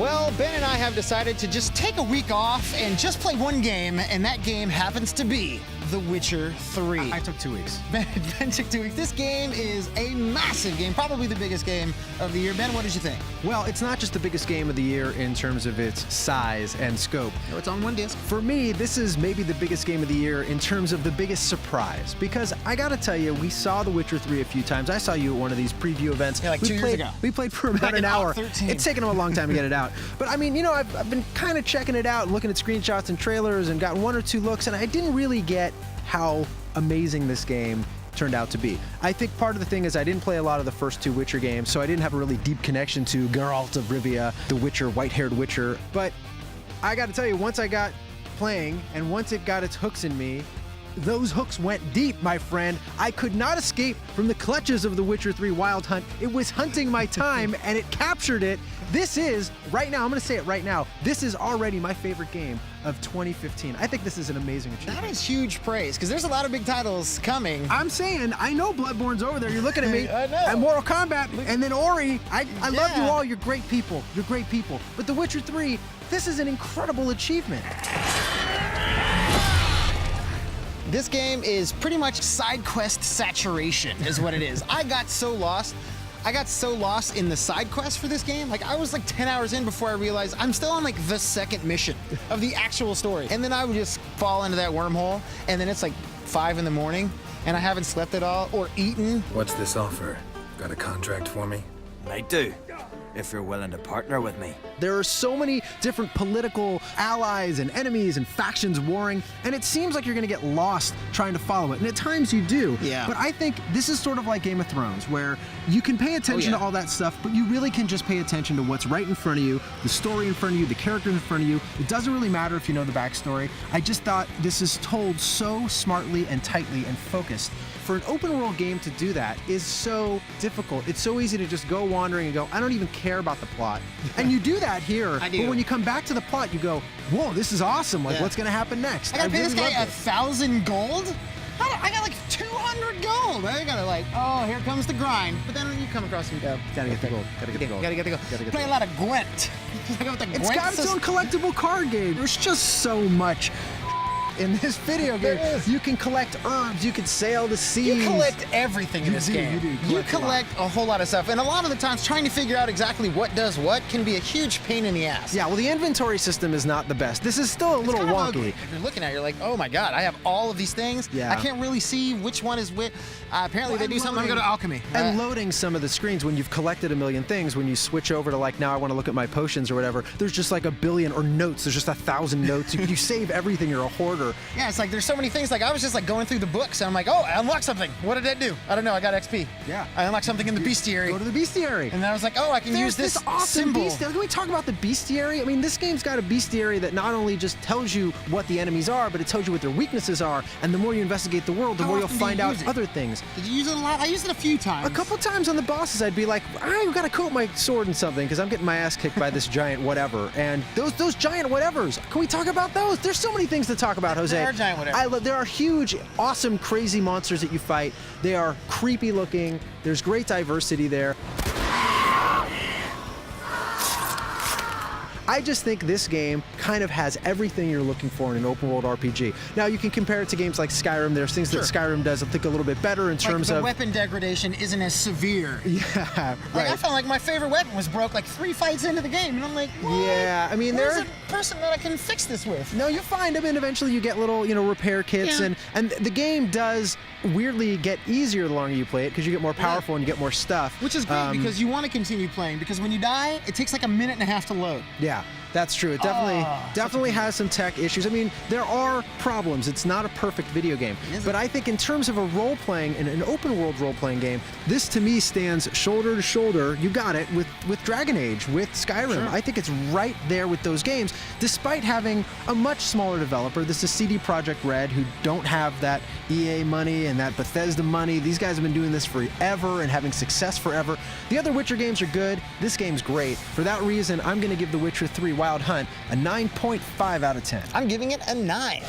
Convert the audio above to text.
Well, Ben and I have decided to just take a week off and just play one game, and that game happens to be The Witcher 3. I took 2 weeks. Ben took 2 weeks. This game is a massive game, probably the biggest game of the year. Ben, what did you think? Well, it's not just the biggest game of the year in terms of its size and scope. No, it's on one disc. For me, this is maybe the biggest game of the year in terms of the biggest surprise. Because I gotta tell you, we saw The Witcher 3 a few times. I saw you at one of these preview events. Yeah, like 2 years ago. We played for about an hour. 13. It's taken them a long time to get it out. But I mean, you know, I've been kind of checking it out, looking at screenshots and trailers and gotten 1 or 2 looks, and I didn't really get how amazing this game turned out to be. I think part of the thing is I didn't play a lot of the first 2 Witcher games, so I didn't have a really deep connection to Geralt of Rivia, the Witcher, white-haired Witcher. But I gotta tell you, once I got playing and once it got its hooks in me, those hooks went deep, my friend. I could not escape from the clutches of The Witcher 3 Wild Hunt. It was hunting my time, and it captured it. This is, right now, I'm gonna say it right now, this is already my favorite game of 2015. I think this is an amazing achievement. That is huge praise, because there's a lot of big titles coming. I'm saying, I know Bloodborne's over there. You're looking at me. I know. And Mortal Kombat, and then Ori. I love you Yeah. all. You're great people. You're great people. But The Witcher 3, this is an incredible achievement. This game is pretty much side quest saturation is what it is. I got so lost in the side quest for this game. Like, I was like 10 hours in before I realized I'm still on like the second mission of the actual story. And then I would just fall into that wormhole, and then it's like 5 in the morning and I haven't slept at all or eaten. What's this offer? Got a contract for me? I do, if you're willing to partner with me. There are so many different political allies and enemies and factions warring, and it seems like you're gonna get lost trying to follow it, and at times you do. Yeah. But I think this is sort of like Game of Thrones, where you can pay attention to all that stuff, but you really can just pay attention to what's right in front of you, the story in front of you, the characters in front of you. It doesn't really matter if you know the backstory. I just thought this is told so smartly and tightly and focused. For an open world game to do that is so difficult. It's so easy to just go wandering and go, I don't even care about the plot. And you do that here, I do. but when you come back to the plot, you go, whoa, this is awesome. Like, Yeah. what's gonna happen next? I gotta pay really this guy loved it. 1,000 gold? I got like 200 gold. I gotta like, oh, here comes the grind. But then you come across and go, Gotta get the gold. Gotta get the gold. Gotta get the gold. Gotta get Play the a lot of Gwent. I got the It's Gwent got its own collectible card game. There's just so much in this video game. There is. You can collect herbs, you can sail the seas. You collect everything in You this do, game. you do. You Collect a lot. collect a whole lot of stuff. And a lot of the times trying to figure out exactly what does what can be a huge pain in the ass. Yeah, well, the inventory system is not the best. This is still a little Kind of wonky. ugly. If you're looking at it, you're like, oh my god, I have all of these things. Yeah. I can't really see which one is which. Apparently they Well, do and something. I'm gonna go to alchemy. And loading some of the screens when you've collected a million things, when you switch over to like, now I want to look at my potions or whatever, there's just like a billion, or notes, there's just 1,000 notes. You save everything, you're a hoarder. Yeah, it's like there's so many things. Like I was just like going through the books and I'm like, oh, I unlocked something. What did that do? I don't know. I got XP. Yeah. I unlocked something in the Bestiary. Go to the Bestiary. And then I was like, oh, I can use There's this awesome symbol. Bestiary. Can we talk about the Bestiary? I mean, this game's got a Bestiary that not only just tells you what the enemies are, but it tells you what their weaknesses are. And the more you investigate the world, the How more you'll often do you find out use it? other things. Did you use it a lot? I used it a few times. A couple times on the bosses, I'd be like, I've got to coat my sword in something because I'm getting my ass kicked by this giant whatever. And those giant whatevers, can we talk about those? There's so many things to talk about, Jose. There are giant whatevers. There are huge, awesome, crazy monsters that you fight. They are creepy looking. There's great diversity there. I just think this game kind of has everything you're looking for in an open world RPG. Now, you can compare it to games like Skyrim. There's things that Skyrim does, I think, a little bit better in terms the of... weapon degradation isn't as severe. Yeah, Like, I right. felt like my favorite weapon was broke like 3 fights into the game, and I'm like, what? Yeah, I mean, Where's there... a person that I can fix this with? No, you find them, and eventually you get little, repair kits, Yeah. and the game does weirdly get easier the longer you play it because you get more powerful and you get more stuff. Which is great because you want to continue playing, because when you die, it takes like a minute and a half to load. Yeah, that's true. It definitely has some tech issues. I mean, there are problems. It's not a perfect video game. But I think in terms of a role-playing, and an open-world role-playing game, this to me stands shoulder to shoulder, you got it, with Dragon Age, with Skyrim. Sure. I think it's right there with those games, despite having a much smaller developer. This is CD Projekt Red, who don't have that EA money and that Bethesda money. These guys have been doing this forever and having success forever. The other Witcher games are good. This game's great. For that reason, I'm going to give The Witcher 3 Wild Hunt a 9.5 out of 10. I'm giving it a 9.